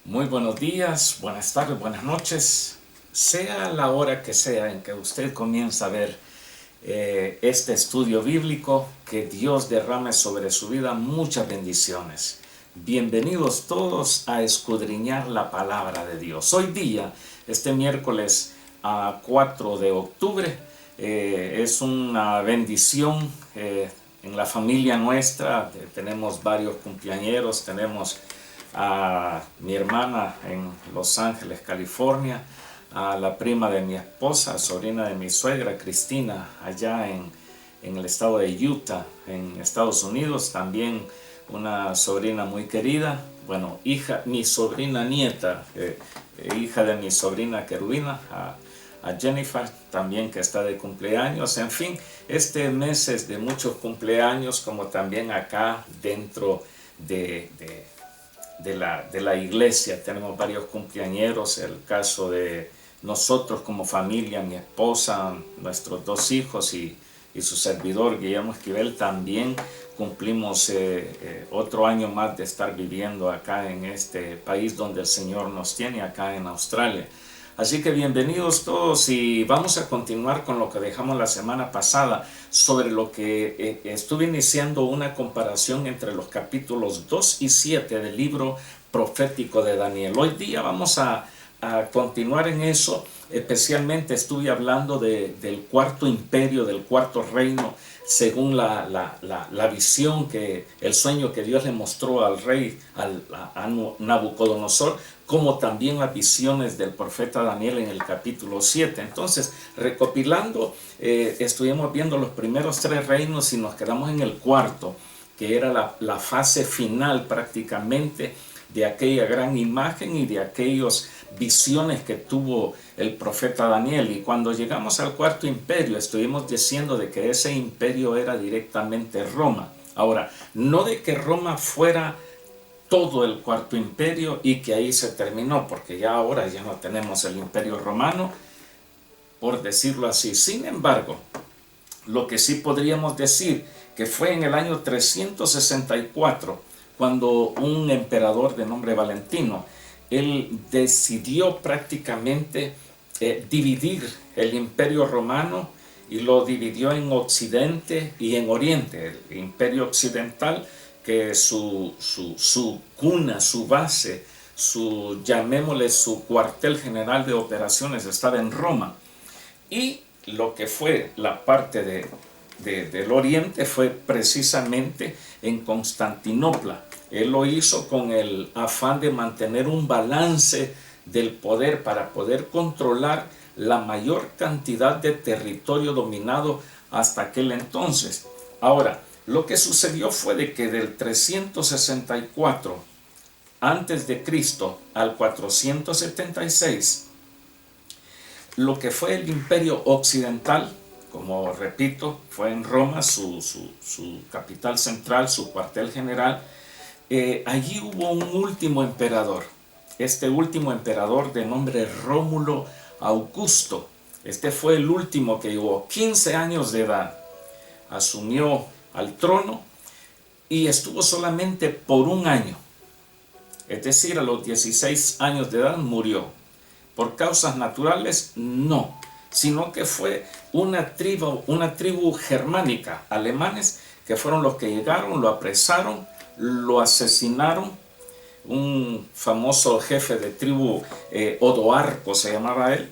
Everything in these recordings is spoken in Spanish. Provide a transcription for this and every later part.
Muy buenos días, buenas tardes, buenas noches, sea la hora que sea en que usted comienza a ver este estudio bíblico, que Dios derrame sobre su vida muchas bendiciones. Bienvenidos todos a escudriñar la palabra de Dios. Hoy día, este miércoles 4 de octubre, es una bendición en la familia nuestra. Tenemos varios cumpleañeros, tenemos a mi hermana en Los Ángeles, California, a la prima de mi esposa, sobrina de mi suegra, Cristina, allá en el estado de Utah, en Estados Unidos. También una sobrina muy querida, bueno, mi sobrina nieta, hija de mi sobrina Querubina, a Jennifer, también, que está de cumpleaños. En fin, este mes es de muchos cumpleaños, como también acá dentro de la iglesia tenemos varios cumpleañeros. El caso de nosotros como familia, mi esposa, nuestros dos hijos y su servidor Guillermo Esquivel, también cumplimos otro año más de estar viviendo acá en este país donde el Señor nos tiene, acá en Australia. Así que bienvenidos todos, y vamos a continuar con lo que dejamos la semana pasada, sobre lo que estuve iniciando una comparación entre los capítulos 2 y 7 del libro profético de Daniel. Hoy día vamos a continuar en eso. Especialmente estuve hablando del cuarto imperio, del cuarto reino, según la visión, el sueño que Dios le mostró al rey, a Nabucodonosor, como también las visiones del profeta Daniel en el capítulo 7. Entonces, recopilando, estuvimos viendo los primeros tres reinos y nos quedamos en el cuarto, que era la fase final prácticamente de aquella gran imagen y de aquellas visiones que tuvo el profeta Daniel. Y cuando llegamos al cuarto imperio, estuvimos diciendo de que ese imperio era directamente Roma. Ahora, no de que Roma fuera todo el cuarto imperio y que ahí se terminó, porque ya ahora ya no tenemos el imperio romano, por decirlo así. Sin embargo, lo que sí podríamos decir, que fue en el año 364, cuando un emperador de nombre Valentino, él decidió prácticamente dividir el imperio romano, y lo dividió en Occidente y en Oriente. El imperio occidental, que su cuna, su base, llamémosle su cuartel general de operaciones, estaba en Roma. Y lo que fue la parte del Oriente fue precisamente en Constantinopla. Él lo hizo con el afán de mantener un balance del poder, para poder controlar la mayor cantidad de territorio dominado hasta aquel entonces. Ahora, lo que sucedió fue de que del 364 antes de Cristo al 476, lo que fue el imperio occidental, como repito, fue en Roma, su capital central, su cuartel general. Allí hubo un último emperador. Este último emperador, de nombre Rómulo Augusto, este fue el último que llegó 15 años de edad, asumió al trono y estuvo solamente por un año. Es decir, a los 16 años de edad murió. ¿Por causas naturales? No, sino que fue una tribu germánica, alemanes, que fueron los que llegaron, lo apresaron, lo asesinaron. Un famoso jefe de tribu, Odoarco se llamaba él,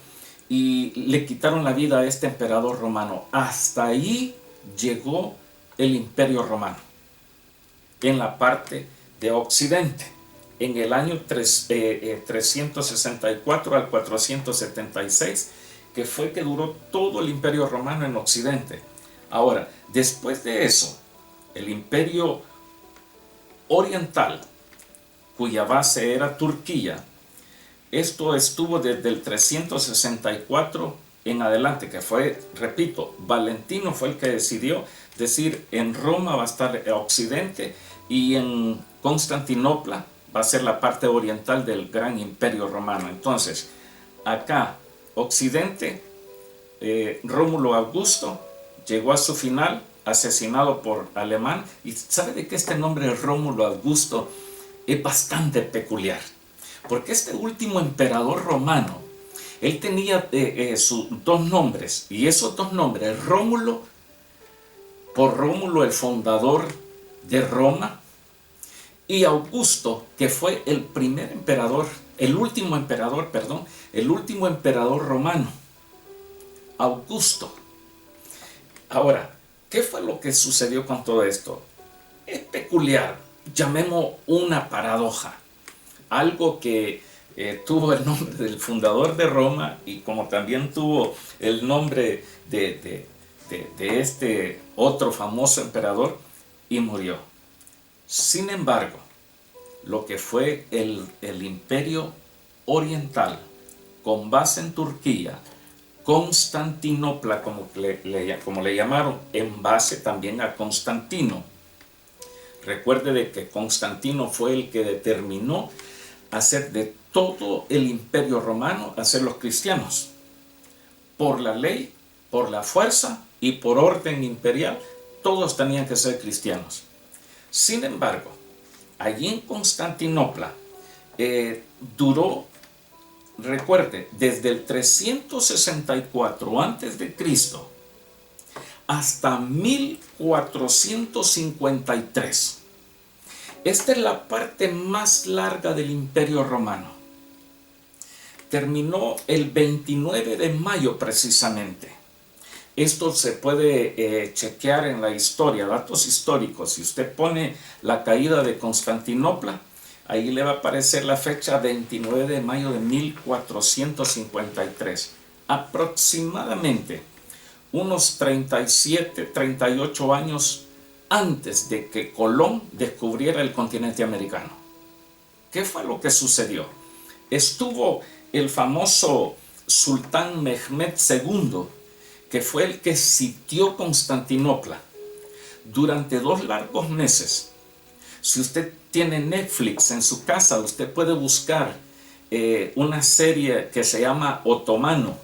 y le quitaron la vida a este emperador romano. Hasta ahí llegó el imperio romano, en la parte de Occidente, en el año 364 al 476, que fue que duró todo el imperio romano en Occidente. Ahora, después de eso, el imperio oriental, cuya base era Turquía, esto estuvo desde el 364 en adelante, que fue, repito, Valentino fue el que decidió decir: en Roma va a estar Occidente, y en Constantinopla va a ser la parte oriental del gran imperio romano. Entonces, acá, Occidente, Rómulo Augusto llegó a su final, asesinado por Alemán. Y sabe de que este nombre Rómulo Augusto es bastante peculiar, Porque este último emperador romano, él tenía sus dos nombres, y esos dos nombres, Rómulo, por Rómulo el fundador de Roma, y Augusto, que fue el primer emperador, el último emperador, perdón, el último emperador romano, Augusto. Ahora, ¿qué fue lo que sucedió con todo esto? Es peculiar, llamemos una paradoja, algo que tuvo el nombre del fundador de Roma y como también tuvo el nombre de este otro famoso emperador y murió. Sin embargo, lo que fue el imperio oriental con base en Turquía, Constantinopla, como le llamaron, en base también a Constantino. Recuerde de que Constantino fue el que determinó hacer de todo el imperio romano, hacer los cristianos. Por la ley, por la fuerza y por orden imperial, todos tenían que ser cristianos. Sin embargo, allí en Constantinopla duró, recuerde, desde el 364 a.C. hasta 1453. Esta es la parte más larga del Imperio Romano. Terminó el 29 de mayo precisamente. Esto se puede chequear en la historia, datos históricos. Si usted pone la caída de Constantinopla, ahí le va a aparecer la fecha 29 de mayo de 1453. Aproximadamente unos 37, 38 años antes de que Colón descubriera el continente americano. ¿Qué fue lo que sucedió? Estuvo el famoso sultán Mehmed II, que fue el que sitió Constantinopla durante 2 largos meses. Si usted tiene Netflix en su casa, usted puede buscar una serie que se llama Otomano,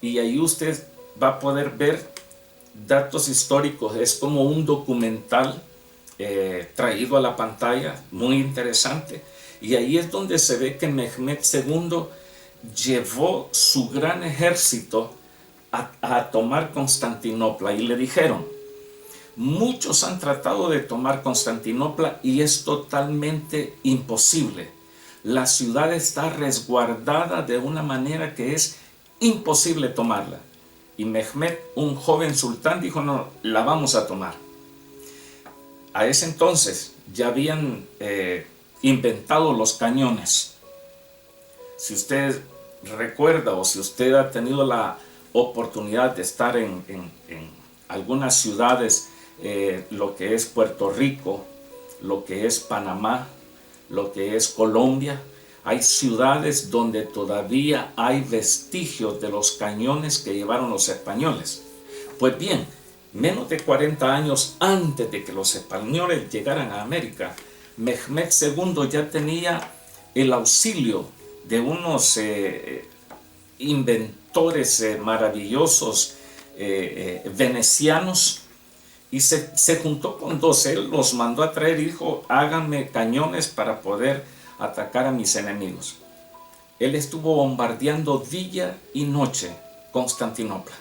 y ahí usted va a poder ver datos históricos. Es como un documental traído a la pantalla, muy interesante, y ahí es donde se ve que Mehmed II llevó su gran ejército a tomar Constantinopla, y le dijeron: muchos han tratado de tomar Constantinopla y es totalmente imposible. La ciudad está resguardada de una manera que es imposible tomarla. Y Mehmed, un joven sultán, dijo: no, la vamos a tomar. A ese entonces ya habían inventado los cañones. Si usted recuerda, o si usted ha tenido la oportunidad de estar en algunas ciudades, lo que es Puerto Rico, lo que es Panamá, lo que es Colombia, hay ciudades donde todavía hay vestigios de los cañones que llevaron los españoles. Pues bien, menos de 40 años antes de que los españoles llegaran a América, Mehmed II ya tenía el auxilio de unos inventores maravillosos venecianos, y se juntó con 12. Él los mandó a traer y dijo: háganme cañones para poder atacar a mis enemigos. Él estuvo bombardeando día y noche Constantinopla.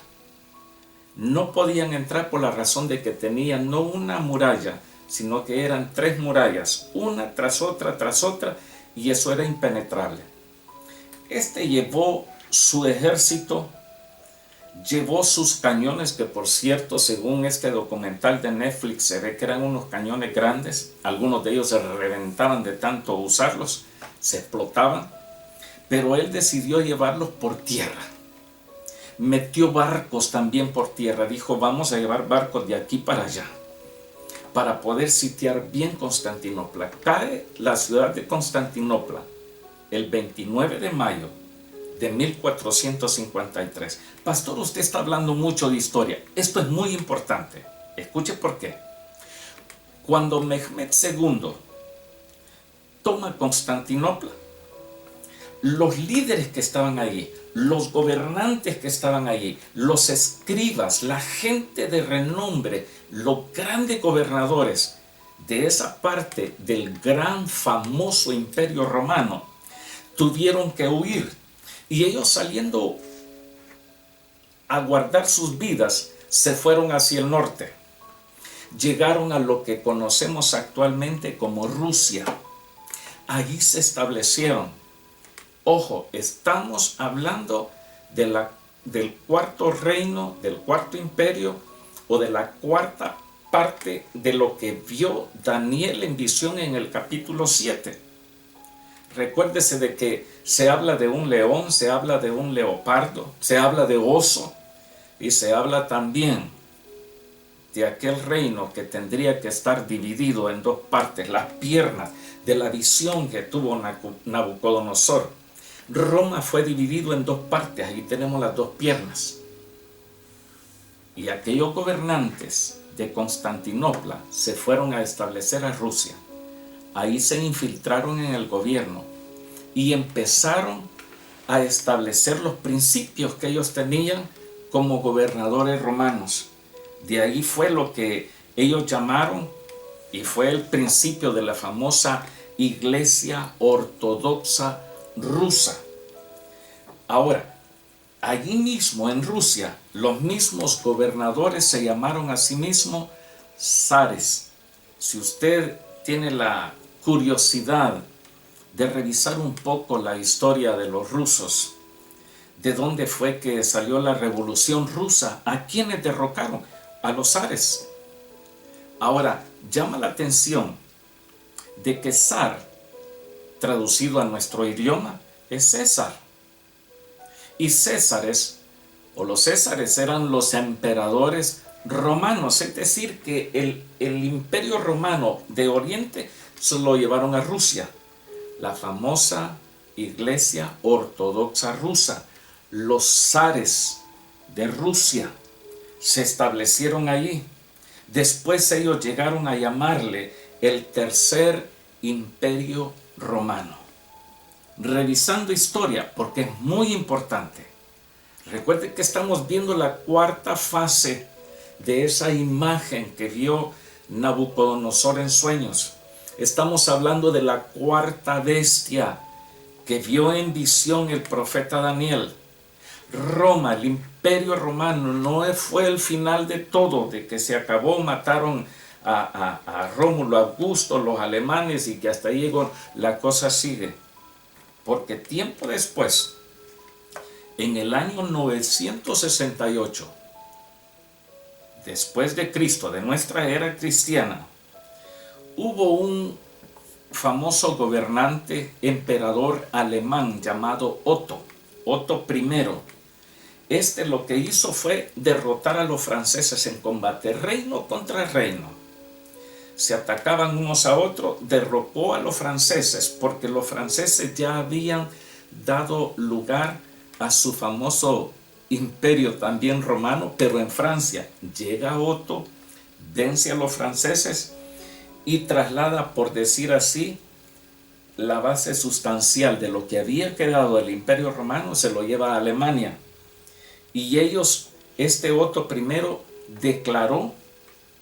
No podían entrar por la razón de que tenían no una muralla, sino que eran 3 murallas, una tras otra, y eso era impenetrable. Este llevó su ejército, llevó sus cañones, que por cierto, según este documental de Netflix, se ve que eran unos cañones grandes. Algunos de ellos se reventaban de tanto usarlos, se explotaban. Pero él decidió llevarlos por tierra. Metió barcos también por tierra. Dijo: vamos a llevar barcos de aquí para allá, para poder sitiar bien Constantinopla. Cae la ciudad de Constantinopla el 29 de mayo de 1453. Pastor, usted está hablando mucho de historia. Esto es muy importante. Escuche por qué. Cuando Mehmed II toma Constantinopla, los líderes que estaban allí, los gobernantes que estaban allí, los escribas, la gente de renombre, los grandes gobernadores de esa parte del gran famoso imperio romano, tuvieron que huir. Y ellos, saliendo a guardar sus vidas, se fueron hacia el norte. Llegaron a lo que conocemos actualmente como Rusia. Allí se establecieron. Ojo, estamos hablando del cuarto reino, del cuarto imperio, o de la cuarta parte de lo que vio Daniel en visión en el capítulo 7. Recuérdese de que se habla de un león, se habla de un leopardo, se habla de oso, y se habla también de aquel reino que tendría que estar dividido en dos partes, las piernas de la visión que tuvo Nabucodonosor. Roma fue dividido en dos partes, ahí tenemos las dos piernas. Y aquellos gobernantes de Constantinopla se fueron a establecer a Rusia. Ahí se infiltraron en el gobierno y empezaron a establecer los principios que ellos tenían como gobernadores romanos. De ahí fue lo que ellos llamaron, y fue el principio de la famosa Iglesia Ortodoxa Rusa. Ahora, allí mismo en Rusia, los mismos gobernadores se llamaron a sí mismos zares. Si usted tiene la curiosidad de revisar un poco la historia de los rusos, de dónde fue que salió la Revolución Rusa, a quienes derrocaron, a los zares. Ahora, llama la atención de que zar, traducido a nuestro idioma, es César. Y Césares, o los Césares, eran los emperadores romanos, es decir, que el imperio romano de Oriente se lo llevaron a Rusia, la famosa Iglesia Ortodoxa Rusa. Los zares de Rusia se establecieron allí. Después ellos llegaron a llamarle el Tercer Imperio Romano. Revisando historia, porque es muy importante. Recuerden que estamos viendo la cuarta fase de esa imagen que vio Nabucodonosor en sueños. Estamos hablando de la cuarta bestia que vio en visión el profeta Daniel. Roma, el imperio romano, no fue el final de todo, de que se acabó, mataron a Rómulo, Augusto, los alemanes, y que hasta ahí llegó. La cosa sigue, porque tiempo después, en el año 968, después de Cristo, de nuestra era cristiana, hubo un famoso gobernante, emperador alemán llamado Otto I. Lo que hizo fue derrotar a los franceses en combate, reino contra reino. Se atacaban unos a otros, derrocó a los franceses, porque los franceses ya habían dado lugar a su famoso imperio también romano, pero en Francia. Llega Otto, vence a los franceses y traslada, por decir así, la base sustancial de lo que había quedado del imperio romano, se lo lleva a Alemania. Y ellos, Otto I, declaró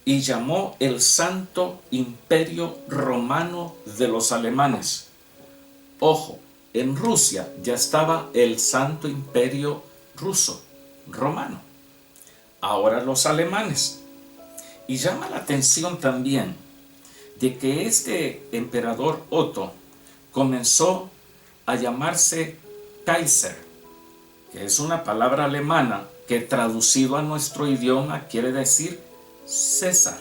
y llamó el Santo Imperio Romano de los alemanes. Ojo, en Rusia ya estaba el Santo Imperio Ruso, romano. Ahora los alemanes. Y llama la atención también de que este emperador Otto comenzó a llamarse Kaiser, que es una palabra alemana que traducido a nuestro idioma quiere decir César.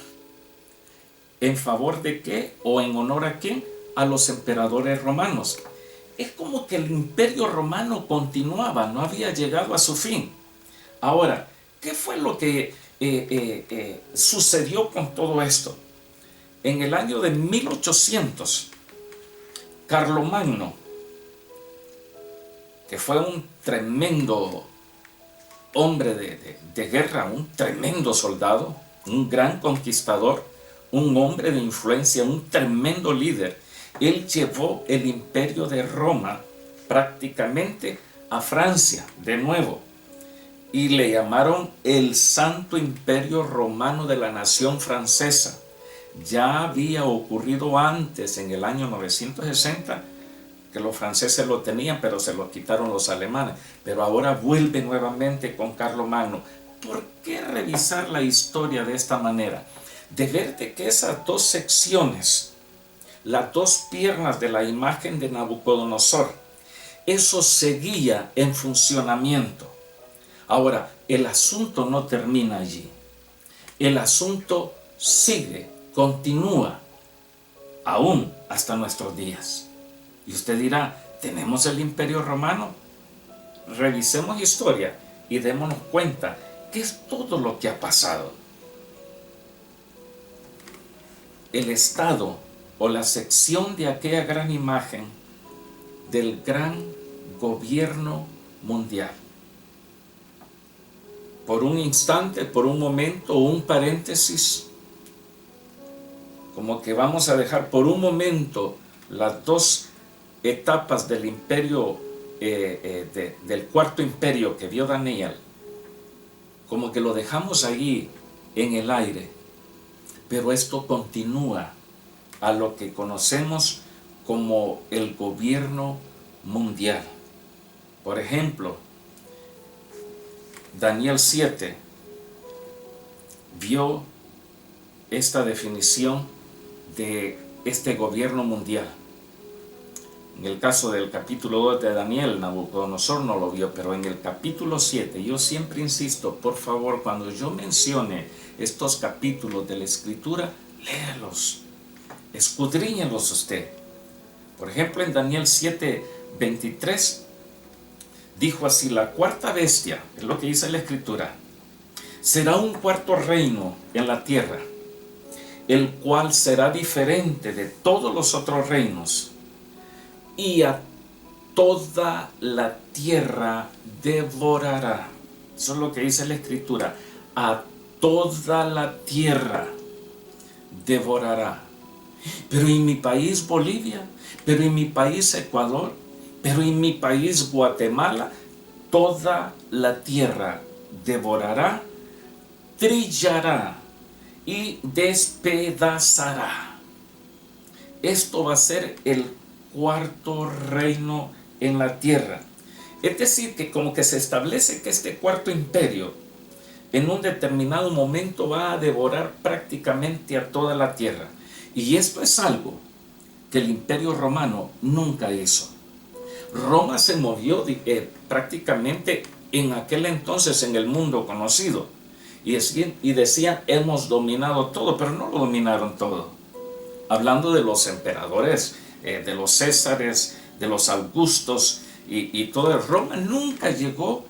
¿En favor de qué o en honor a quién? A los emperadores romanos. Es como que el imperio romano continuaba, no había llegado a su fin. Ahora, ¿qué fue lo que sucedió con todo esto? En el año de 1800, Carlomagno, que fue un tremendo hombre de guerra, un tremendo soldado, un gran conquistador, un hombre de influencia, un tremendo líder, él llevó el imperio de Roma prácticamente a Francia de nuevo, y le llamaron el Santo Imperio Romano de la nación francesa. Ya había ocurrido antes, en el año 960, que los franceses lo tenían, pero se lo quitaron los alemanes. Pero ahora vuelve nuevamente con Carlomagno. ¿Por qué revisar la historia de esta manera? De ver de que esas dos secciones, las dos piernas de la imagen de Nabucodonosor, eso seguía en funcionamiento. Ahora, el asunto no termina allí. El asunto sigue, continúa, aún hasta nuestros días. Y usted dirá, ¿tenemos el Imperio Romano? Revisemos historia y démonos cuenta que es todo lo que ha pasado. El estado o la sección de aquella gran imagen del gran gobierno mundial. Por un instante, por un momento, un paréntesis, como que vamos a dejar por un momento las dos etapas del imperio, del cuarto imperio que vio Daniel, como que lo dejamos allí en el aire, pero esto continúa a lo que conocemos como el gobierno mundial. Por ejemplo, Daniel 7 vio esta definición de este gobierno mundial. En el caso del capítulo 2 de Daniel, Nabucodonosor no lo vio, pero en el capítulo 7, yo siempre insisto, por favor, cuando yo mencione estos capítulos de la Escritura, léalos, escudriñalos usted. Por ejemplo, en Daniel 7:23, dijo así: la cuarta bestia, es lo que dice la Escritura, será un cuarto reino en la tierra, el cual será diferente de todos los otros reinos, y a toda la tierra devorará. Eso es lo que dice la Escritura: a toda la tierra devorará. Pero en mi país Bolivia, pero en mi país Ecuador, pero en mi país Guatemala, toda la tierra devorará, trillará y despedazará. Esto va a ser el cuarto reino en la tierra. Es decir, que como que se establece que este cuarto imperio en un determinado momento va a devorar prácticamente a toda la tierra. Y esto es algo que el Imperio Romano nunca hizo. Roma se movió prácticamente en aquel entonces en el mundo conocido. Y decían, hemos dominado todo, pero no lo dominaron todo. Hablando de los emperadores, de los Césares, de los Augustos y todo. Roma nunca llegó,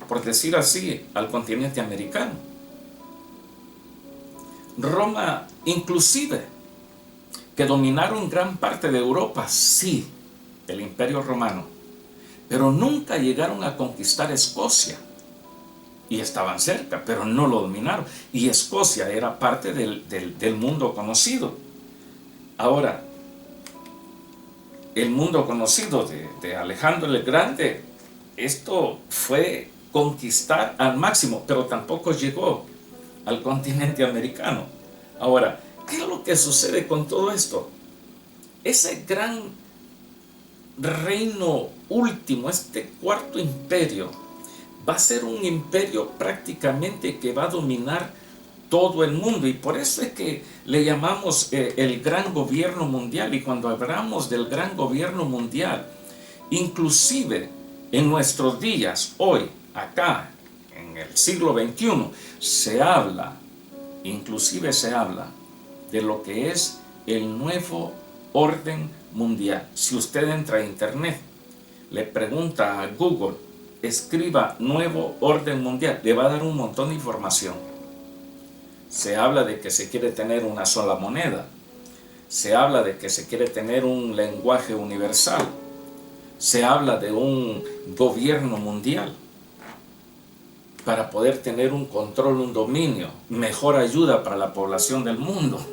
por decir así, al continente americano. Roma, inclusive, que dominaron gran parte de Europa, sí, el Imperio Romano, pero nunca llegaron a conquistar Escocia. Y estaban cerca, pero no lo dominaron. Y Escocia era parte del mundo conocido. Ahora, el mundo conocido de Alejandro el Grande, esto fue conquistar al máximo, pero tampoco llegó al continente americano. Ahora, ¿qué es lo que sucede con todo esto? Ese gran reino último, este cuarto imperio, va a ser un imperio prácticamente que va a dominar todo el mundo, y por eso es que le llamamos el gran gobierno mundial. Y cuando hablamos del gran gobierno mundial, inclusive en nuestros días, hoy, acá, en el siglo XXI, inclusive se habla de lo que es el nuevo orden mundial. Si usted entra a internet, le pregunta a Google, escriba nuevo orden mundial, le va a dar un montón de información. Se habla de que se quiere tener una sola moneda, se habla de que se quiere tener un lenguaje universal, se habla de un gobierno mundial para poder tener un control, un dominio, mejor ayuda para la población del mundo.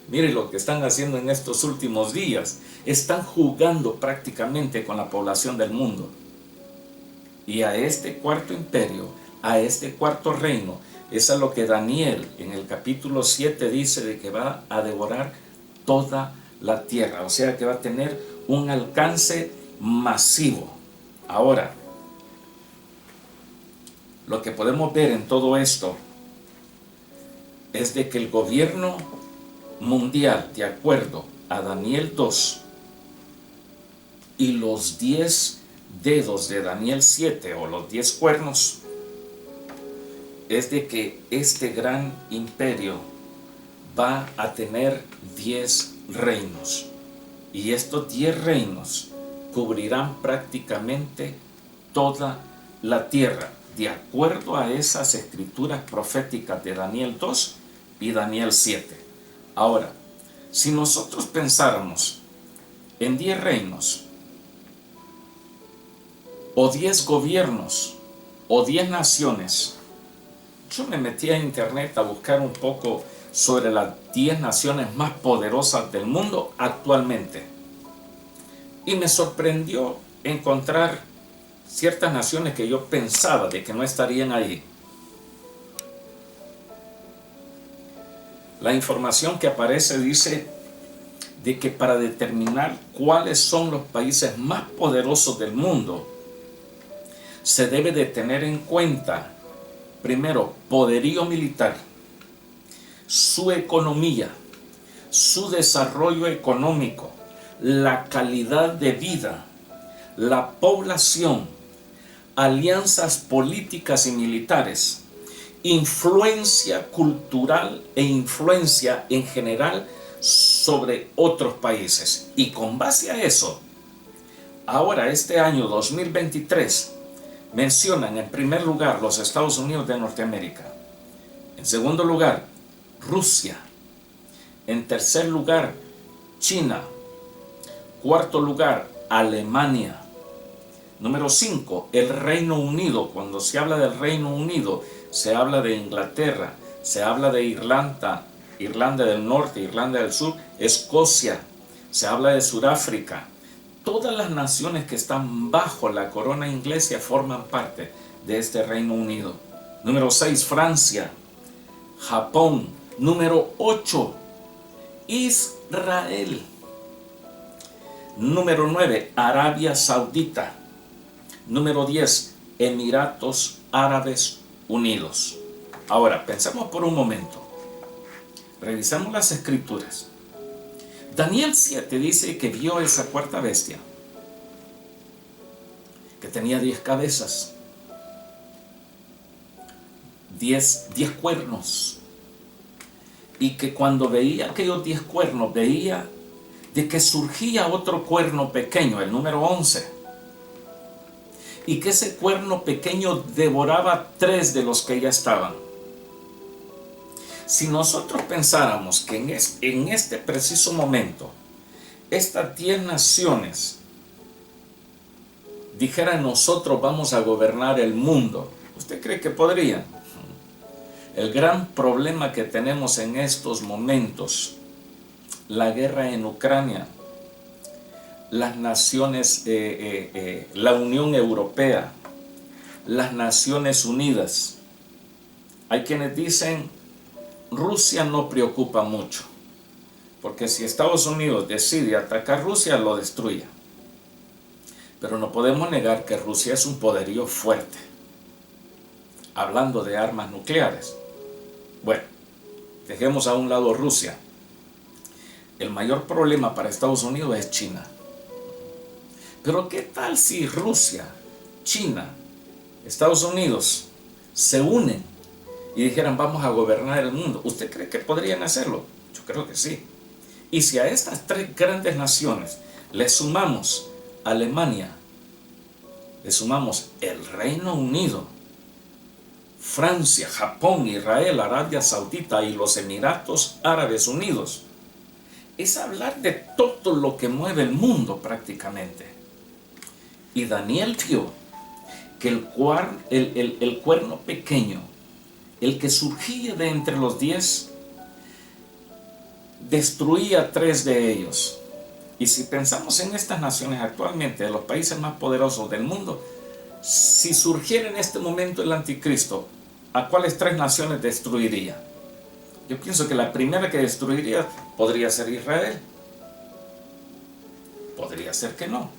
Mire lo que están haciendo en estos últimos días. Están jugando prácticamente con la población del mundo. Y a este cuarto imperio, a este cuarto reino, es a lo que Daniel en el capítulo 7 dice de que va a devorar toda la tierra. O sea que va a tener un alcance masivo. Ahora, lo que podemos ver en todo esto es de que el gobierno mundial, de acuerdo a Daniel 2 y los 10 dedos de Daniel 7 o los 10 cuernos, es de que este gran imperio va a tener 10 reinos, y estos 10 reinos cubrirán prácticamente toda la tierra, de acuerdo a esas escrituras proféticas de Daniel 2 y Daniel 7. Ahora, si nosotros pensáramos en 10 reinos, o 10 gobiernos, o 10 naciones, yo me metí a internet a buscar un poco sobre las 10 naciones más poderosas del mundo actualmente, y me sorprendió encontrar ciertas naciones que yo pensaba de que no estarían ahí. La información que aparece dice de que para determinar cuáles son los países más poderosos del mundo, se debe de tener en cuenta, primero, poderío militar, su economía, su desarrollo económico, la calidad de vida, la población, alianzas políticas y militares, influencia cultural e influencia en general sobre otros países. Y con base a eso, ahora este año 2023, mencionan en primer lugar los Estados Unidos de Norteamérica, en segundo lugar Rusia, en tercer lugar China, cuarto lugar Alemania, número 5 el Reino Unido. Cuando se habla del Reino Unido, se habla de Inglaterra, se habla de Irlanda, Irlanda del Norte, Irlanda del Sur, Escocia, se habla de Sudáfrica. Todas las naciones que están bajo la corona inglesa forman parte de este Reino Unido. Número 6, Francia, Japón. Número 8, Israel. Número 9, Arabia Saudita. Número 10, Emiratos Árabes Unidos. Ahora, pensemos por un momento. Revisamos las escrituras. Daniel 7 dice que vio esa cuarta bestia, que tenía 10 cabezas, 10 cuernos, y que cuando veía aquellos 10 cuernos, veía de que surgía otro cuerno pequeño, el número 11, y que ese cuerno pequeño devoraba 3 de los que ya estaban. Si nosotros pensáramos que en este preciso momento estas 10 naciones dijeran: nosotros vamos a gobernar el mundo, ¿usted cree que podrían? El gran problema que tenemos en estos momentos, la guerra en Ucrania, las naciones, la Unión Europea, las Naciones Unidas. Hay quienes dicen: Rusia no preocupa mucho, porque si Estados Unidos decide atacar Rusia, lo destruye. Pero no podemos negar que Rusia es un poderío fuerte, hablando de armas nucleares. Bueno, dejemos a un lado Rusia. El mayor problema para Estados Unidos es China. Pero ¿qué tal si Rusia, China, Estados Unidos se unen y dijeran: vamos a gobernar el mundo? ¿Usted cree que podrían hacerlo? Yo creo que sí. Y si a estas 3 grandes naciones le sumamos Alemania, le sumamos el Reino Unido, Francia, Japón, Israel, Arabia Saudita y los Emiratos Árabes Unidos, es hablar de todo lo que mueve el mundo prácticamente. Y Daniel vio que el cuerno pequeño, el que surgía de entre los 10, destruía 3 de ellos. Y si pensamos en estas naciones actualmente, de los países más poderosos del mundo, si surgiera en este momento el anticristo, ¿a cuáles 3 naciones destruiría? Yo pienso que la primera que destruiría podría ser Israel. Podría ser que no.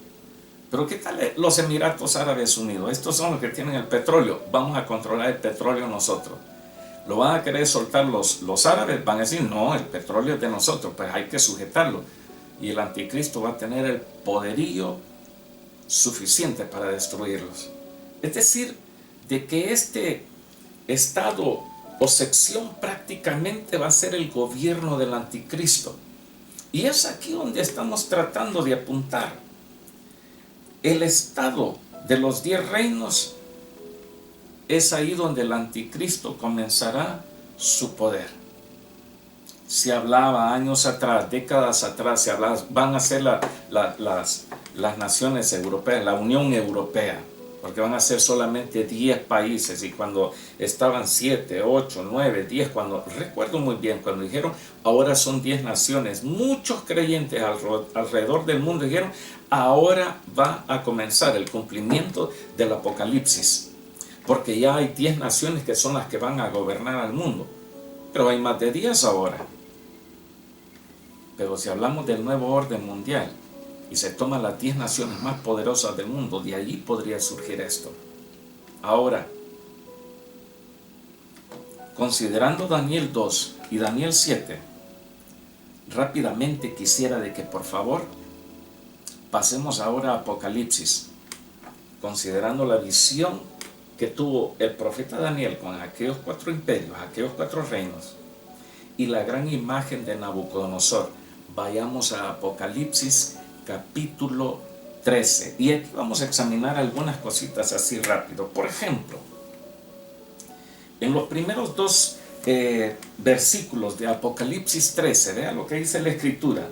Pero ¿qué tal los Emiratos Árabes Unidos? Estos son los que tienen el petróleo. Vamos a controlar el petróleo nosotros. Lo van a querer soltar los árabes, van a decir, no, el petróleo es de nosotros, pues hay que sujetarlo. Y el anticristo va a tener el poderío suficiente para destruirlos. Es decir, de que este estado o sección prácticamente va a ser el gobierno del anticristo. Y es aquí donde estamos tratando de apuntar. El estado de los 10 reinos es ahí donde el anticristo comenzará su poder. Se hablaba años atrás, décadas atrás, se hablaba, van a ser las naciones europeas, la Unión Europea, porque van a ser solamente 10 países, y cuando estaban 7, 8, 9, 10, cuando, recuerdo muy bien, cuando dijeron, ahora son 10 naciones, muchos creyentes alrededor del mundo dijeron, ahora va a comenzar el cumplimiento del Apocalipsis, porque ya hay 10 naciones que son las que van a gobernar al mundo, pero hay más de 10 ahora. Pero si hablamos del nuevo orden mundial y se toman las 10 naciones más poderosas del mundo, de allí podría surgir esto. Ahora, considerando Daniel 2 y Daniel 7, rápidamente quisiera de que por favor pasemos ahora a Apocalipsis, considerando la visión que tuvo el profeta Daniel con aquellos 4 imperios, aquellos 4 reinos, y la gran imagen de Nabucodonosor. Vayamos a Apocalipsis capítulo 13. Y aquí vamos a examinar algunas cositas así rápido. Por ejemplo, en los primeros 2 versículos de Apocalipsis 13, vea lo que dice la Escritura.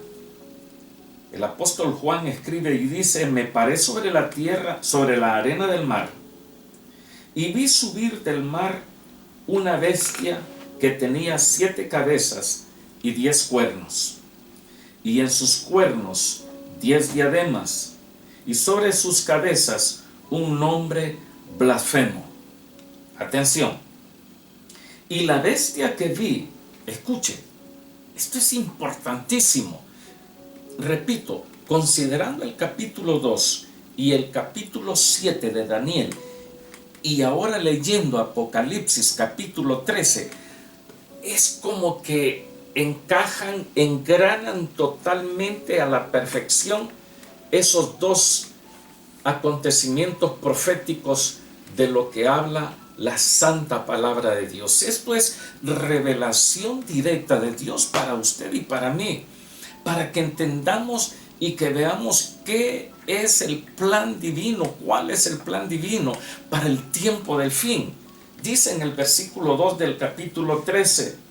El apóstol Juan escribe y dice, me paré sobre la tierra, sobre la arena del mar, y vi subir del mar una bestia que tenía 7 cabezas y 10 cuernos, y en sus cuernos 10 diademas, y sobre sus cabezas un nombre blasfemo. Atención. Y la bestia que vi, escuche, esto es importantísimo. Repito, considerando el capítulo 2 y el capítulo 7 de Daniel, y ahora leyendo Apocalipsis capítulo 13, es como que encajan, engranan totalmente a la perfección esos 2 acontecimientos proféticos de lo que habla la santa palabra de Dios. Esto es revelación directa de Dios para usted y para mí, para que entendamos y que veamos qué es el plan divino, cuál es el plan divino para el tiempo del fin. Dice en el versículo 2 del capítulo 13,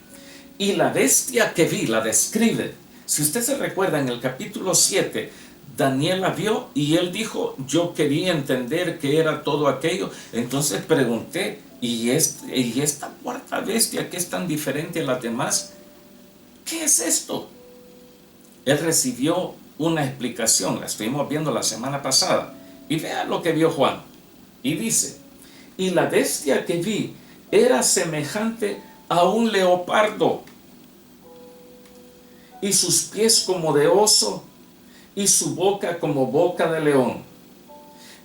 y la bestia que vi, la describe. Si usted se recuerda, en el capítulo 7, Daniel la vio y él dijo, yo quería entender qué era todo aquello. Entonces pregunté, ¿y esta cuarta bestia que es tan diferente a las demás? ¿Qué es esto? Él recibió una explicación, la estuvimos viendo la semana pasada. Y vea lo que vio Juan. Y dice, y la bestia que vi era semejante a un leopardo, y sus pies como de oso, y su boca como boca de león.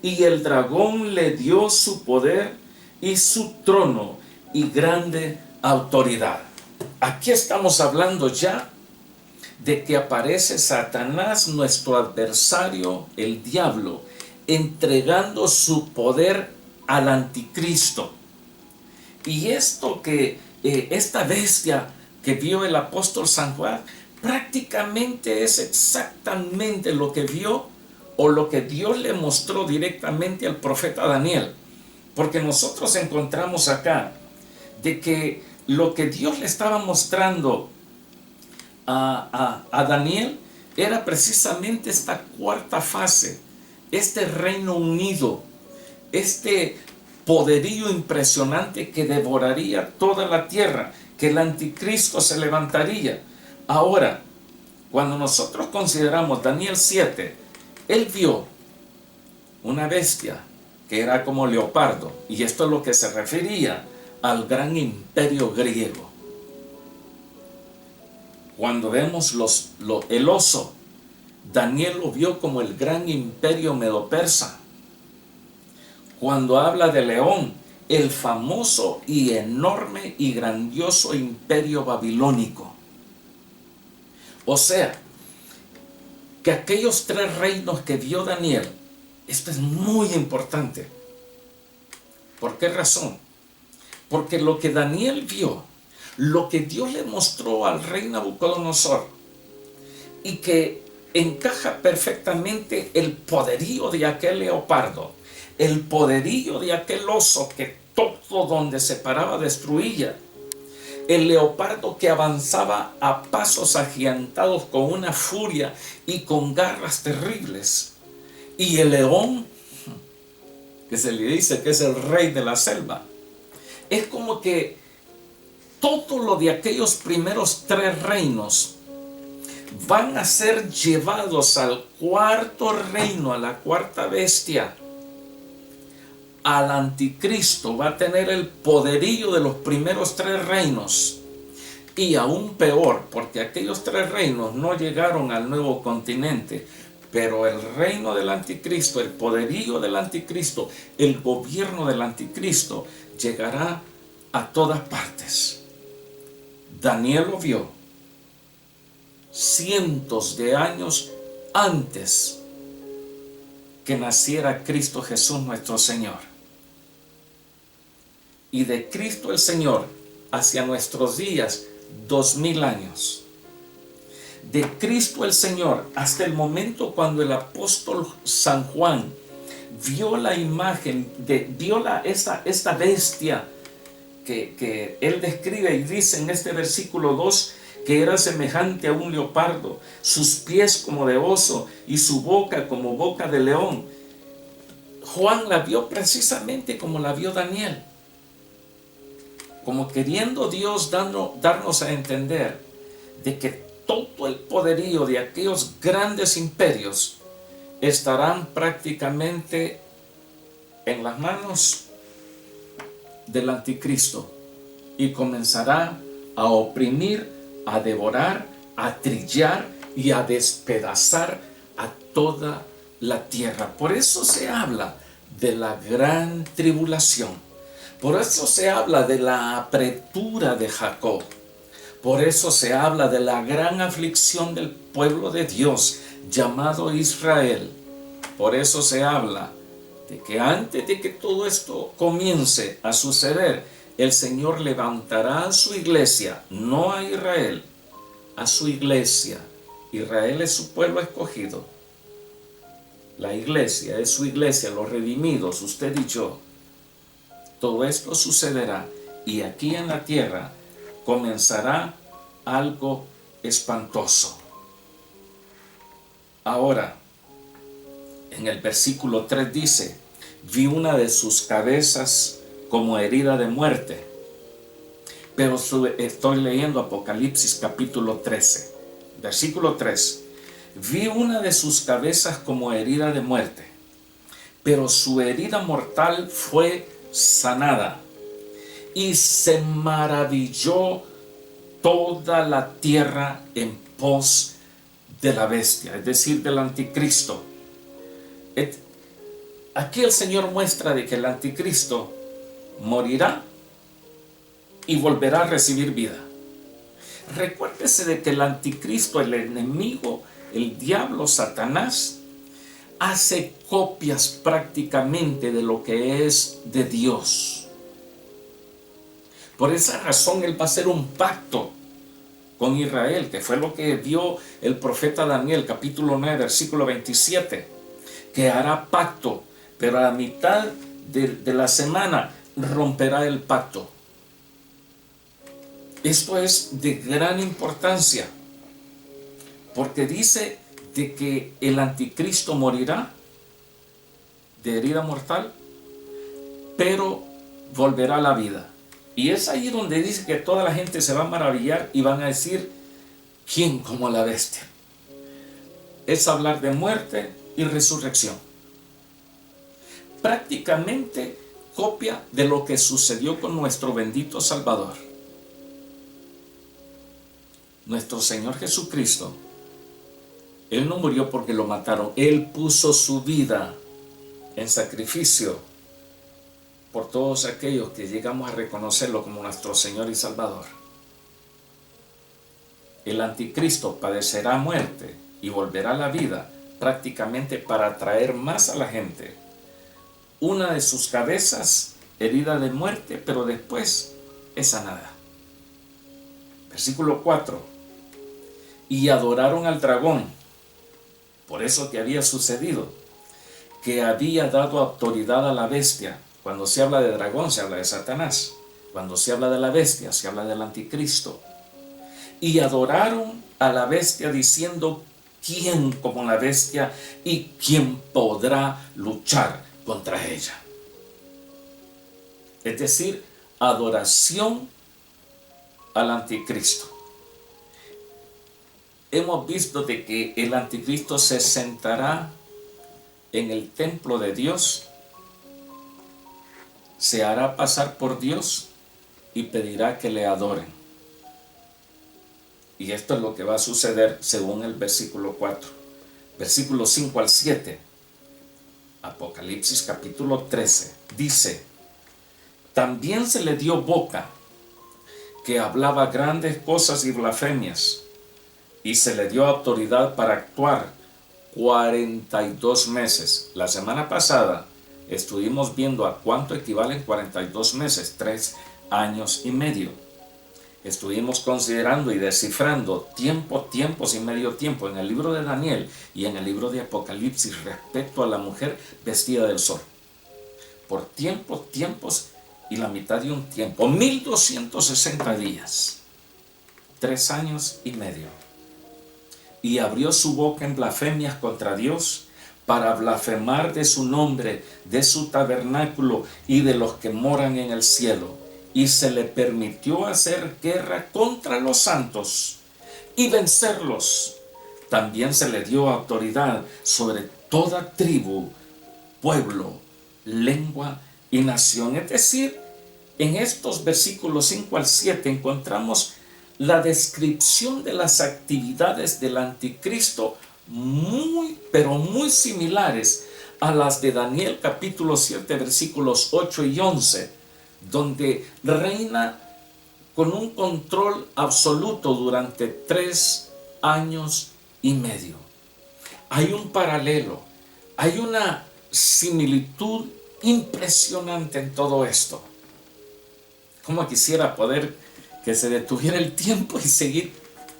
Y el dragón le dio su poder y su trono y grande autoridad. Aquí estamos hablando ya de que aparece Satanás, nuestro adversario, el diablo, entregando su poder al anticristo. Y esto que esta bestia que vio el apóstol San Juan prácticamente es exactamente lo que vio o lo que Dios le mostró directamente al profeta Daniel, porque nosotros encontramos acá de que lo que Dios le estaba mostrando a Daniel era precisamente esta cuarta fase, este reino unido, este poderío impresionante que devoraría toda la tierra, que el anticristo se levantaría. Ahora, cuando nosotros consideramos Daniel 7, él vio una bestia que era como leopardo, y esto es lo que se refería al gran imperio griego. Cuando vemos el oso, Daniel lo vio como el gran imperio medo-persa. Cuando habla de león, el famoso y enorme y grandioso imperio babilónico. O sea, que aquellos 3 reinos que vio Daniel, esto es muy importante. ¿Por qué razón? Porque lo que Daniel vio, lo que Dios le mostró al rey Nabucodonosor, y que encaja perfectamente el poderío de aquel leopardo, el poderío de aquel oso que todo donde se paraba destruía, el leopardo que avanzaba a pasos agigantados con una furia y con garras terribles, y el león, que se le dice que es el rey de la selva. Es como que todo lo de aquellos primeros 3 reinos van a ser llevados al 4.º reino, a la 4ª bestia, al anticristo. Va a tener el poderío de los primeros 3 reinos, y aún peor, porque aquellos 3 reinos no llegaron al nuevo continente, pero el reino del anticristo, el poderío del anticristo, el gobierno del anticristo llegará a todas partes. Daniel lo vio cientos de años antes que naciera Cristo Jesús nuestro Señor. Y de Cristo el Señor hacia nuestros días, 2000 años. De Cristo el Señor hasta el momento cuando el apóstol San Juan vio la imagen, vio esta bestia que él describe y dice en este versículo 2 que era semejante a un leopardo, sus pies como de oso y su boca como boca de león. Juan la vio precisamente como la vio Daniel, como queriendo Dios darnos a entender de que todo el poderío de aquellos grandes imperios estarán prácticamente en las manos del anticristo, y comenzará a oprimir, a devorar, a trillar y a despedazar a toda la tierra. Por eso se habla de la gran tribulación. Por eso se habla de la apretura de Jacob. Por eso se habla de la gran aflicción del pueblo de Dios llamado Israel. Por eso se habla de que antes de que todo esto comience a suceder, el Señor levantará a su iglesia, no a Israel, a su iglesia. Israel es su pueblo escogido. La iglesia es su iglesia, los redimidos, usted y yo. Todo esto sucederá, y aquí en la tierra comenzará algo espantoso. Ahora, en el versículo 3 dice: vi una de sus cabezas como herida de muerte. Pero estoy leyendo Apocalipsis capítulo 13, versículo 3. Vi una de sus cabezas como herida de muerte, pero su herida mortal fue sanada, y se maravilló toda la tierra en pos de la bestia, es decir, del anticristo. Aquí el Señor muestra de que el anticristo morirá y volverá a recibir vida. Recuérdese de que el anticristo, el enemigo, el diablo, Satanás, hace copias prácticamente de lo que es de Dios. Por esa razón él va a hacer un pacto con Israel, que fue lo que vio el profeta Daniel, capítulo 9, versículo 27, que hará pacto, pero a la mitad de la semana romperá el pacto. Esto es de gran importancia, porque dice de que el anticristo morirá de herida mortal, pero volverá a la vida. Y es ahí donde dice que toda la gente se va a maravillar y van a decir: ¿quién como la bestia? Es hablar de muerte y resurrección. Prácticamente copia de lo que sucedió con nuestro bendito Salvador. Nuestro Señor Jesucristo Él no murió porque lo mataron. Él puso su vida en sacrificio por todos aquellos que llegamos a reconocerlo como nuestro Señor y Salvador. El anticristo padecerá muerte y volverá a la vida prácticamente para atraer más a la gente. Una de sus cabezas herida de muerte, pero después es sanada. Versículo 4. Y adoraron al dragón, por eso que había sucedido, que había dado autoridad a la bestia. Cuando se habla de dragón, se habla de Satanás. Cuando se habla de la bestia, se habla del anticristo. Y adoraron a la bestia diciendo, ¿quién como la bestia y quién podrá luchar contra ella? Es decir, adoración al anticristo. Hemos visto de que el anticristo se sentará en el templo de Dios, se hará pasar por Dios y pedirá que le adoren. Y esto es lo que va a suceder según el versículo 4. Versículo 5 al 7. Apocalipsis capítulo 13. Dice, también se le dio boca que hablaba grandes cosas y blasfemias, y se le dio autoridad para actuar 42 meses. La semana pasada estuvimos viendo a cuánto equivalen 42 meses, 3 años y medio. Estuvimos considerando y descifrando tiempos y medio tiempo en el libro de Daniel y en el libro de Apocalipsis respecto a la mujer vestida del sol. Por tiempos y la mitad de un tiempo, 1260 días, 3 años y medio. Y abrió su boca en blasfemias contra Dios para blasfemar de su nombre, de su tabernáculo y de los que moran en el cielo. Y se le permitió hacer guerra contra los santos y vencerlos. También se le dio autoridad sobre toda tribu, pueblo, lengua y nación. Es decir, en estos versículos 5 al 7 encontramos la descripción de las actividades del anticristo pero muy similares a las de Daniel capítulo 7 versículos 8 y 11, donde reina con un control absoluto durante 3 años y medio. Hay un paralelo, hay una similitud impresionante en todo esto. Como quisiera poder que se detuviera el tiempo y seguir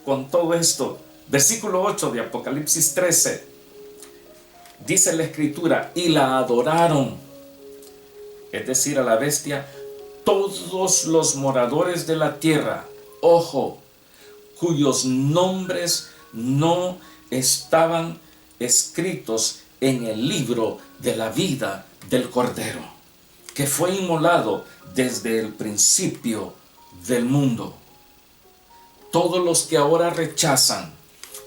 con todo esto. Versículo 8 de Apocalipsis 13. Dice la escritura, y la adoraron, es decir, a la bestia, todos los moradores de la tierra, ojo, cuyos nombres no estaban escritos en el libro de la vida del Cordero, que fue inmolado desde el principio del mundo. Todos los que ahora rechazan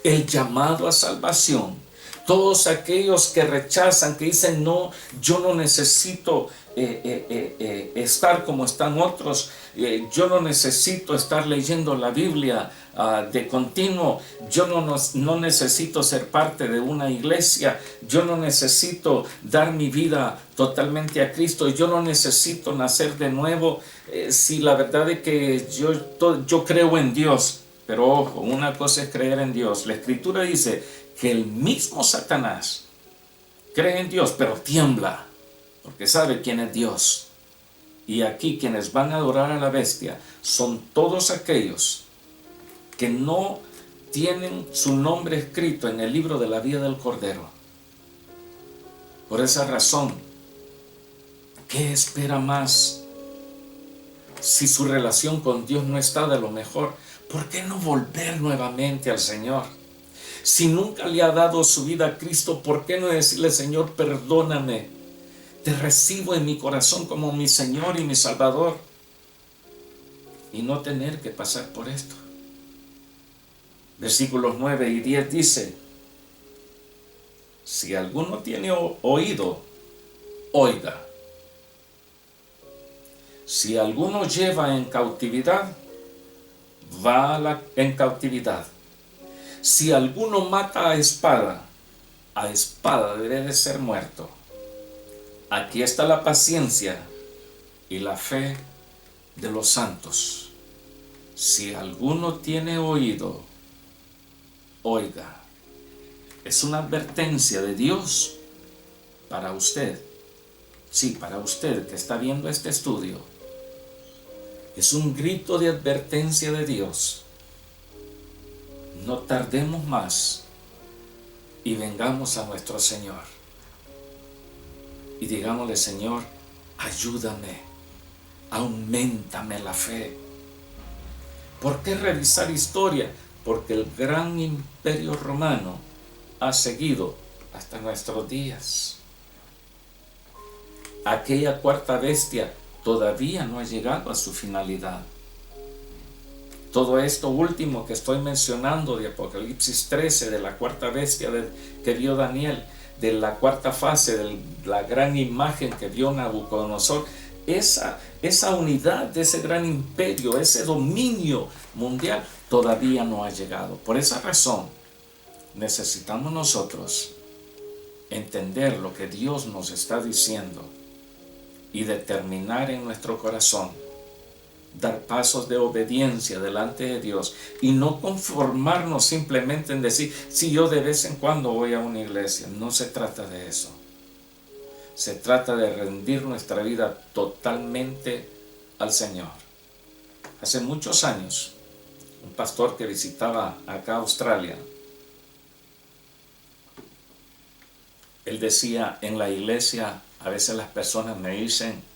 el llamado a salvación, todos aquellos que rechazan, que dicen, no, yo no necesito estar como están otros, yo no necesito estar leyendo la Biblia de continuo, yo no necesito ser parte de una iglesia, yo no necesito dar mi vida totalmente a Cristo, yo no necesito nacer de nuevo, si la verdad es que yo creo en Dios. Pero ojo, una cosa es creer en Dios. La escritura dice que el mismo Satanás cree en Dios, pero tiembla, porque sabe quién es Dios. Y aquí quienes van a adorar a la bestia son todos aquellos que no tienen su nombre escrito en el libro de la vida del Cordero. Por esa razón, ¿qué espera más? Si su relación con Dios no está de lo mejor, ¿por qué no volver nuevamente al Señor? Si nunca le ha dado su vida a Cristo, ¿por qué no decirle, Señor, perdóname? Te recibo en mi corazón como mi Señor y mi Salvador. Y no tener que pasar por esto. Versículos 9 y 10 dice, si alguno tiene oído, oiga. Si alguno lleva en cautividad, va en cautividad. Si alguno mata a espada debe de ser muerto. Aquí está la paciencia y la fe de los santos. Si alguno tiene oído, oiga. Es una advertencia de Dios para usted. Sí, para usted que está viendo este estudio. Es un grito de advertencia de Dios. No tardemos más y vengamos a nuestro Señor. Y digámosle: Señor, ayúdame, auméntame la fe. ¿Por qué revisar historia? Porque el gran imperio romano ha seguido hasta nuestros días. Aquella cuarta bestia todavía no ha llegado a su finalidad. Todo esto último que estoy mencionando de Apocalipsis 13, de la cuarta bestia que vio Daniel, de la cuarta fase, de la gran imagen que vio Nabucodonosor, esa unidad de ese gran imperio, ese dominio mundial, todavía no ha llegado. Por esa razón, necesitamos nosotros entender lo que Dios nos está diciendo y determinar en nuestro corazón dar pasos de obediencia delante de Dios y no conformarnos simplemente en decir: si yo de vez en cuando voy a una iglesia. No se trata de eso. Se trata de rendir nuestra vida totalmente al Señor. Hace muchos años, un pastor que visitaba acá Australia, él decía: en la iglesia a veces las personas me dicen: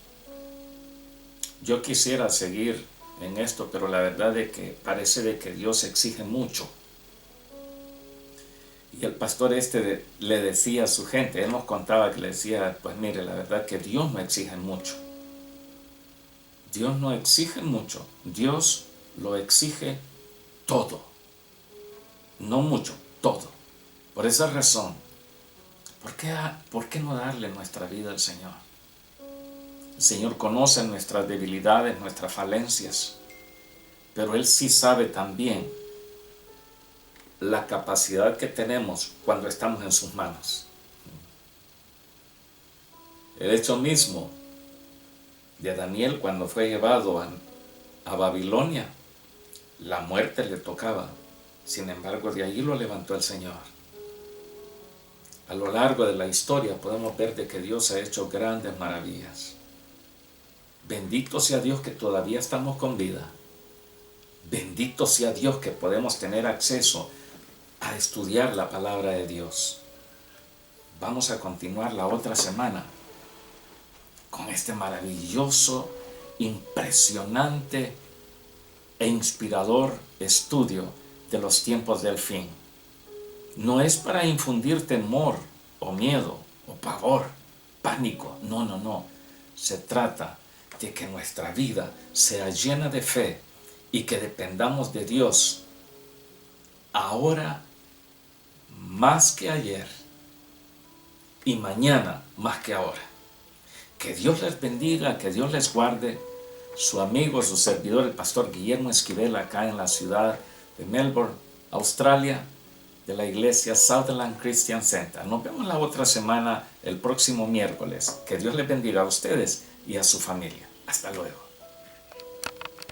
yo quisiera seguir en esto, pero la verdad es que parece de que Dios exige mucho. Y el pastor le decía a su gente, él nos contaba que le decía: pues mire, la verdad es que Dios no exige mucho. Dios no exige mucho, Dios lo exige todo. No mucho, todo. Por esa razón, ¿por qué no darle nuestra vida al Señor? El Señor conoce nuestras debilidades, nuestras falencias, pero Él sí sabe también la capacidad que tenemos cuando estamos en sus manos. El hecho mismo de Daniel cuando fue llevado a Babilonia, la muerte le tocaba. Sin embargo, de allí lo levantó el Señor. A lo largo de la historia podemos ver de que Dios ha hecho grandes maravillas. Bendito sea Dios que todavía estamos con vida. Bendito sea Dios que podemos tener acceso a estudiar la palabra de Dios. Vamos a continuar la otra semana con este maravilloso, impresionante e inspirador estudio de los tiempos del fin. No es para infundir temor o miedo o pavor, pánico. No. Se trata de que nuestra vida sea llena de fe y que dependamos de Dios ahora más que ayer y mañana más que ahora. Que Dios les bendiga, que Dios les guarde. Su amigo, su servidor, el pastor Guillermo Esquivel, acá en la ciudad de Melbourne, Australia, de la iglesia Sutherland Christian Center. Nos vemos la otra semana, el próximo miércoles. Que Dios les bendiga a ustedes y a su familia. Hasta luego.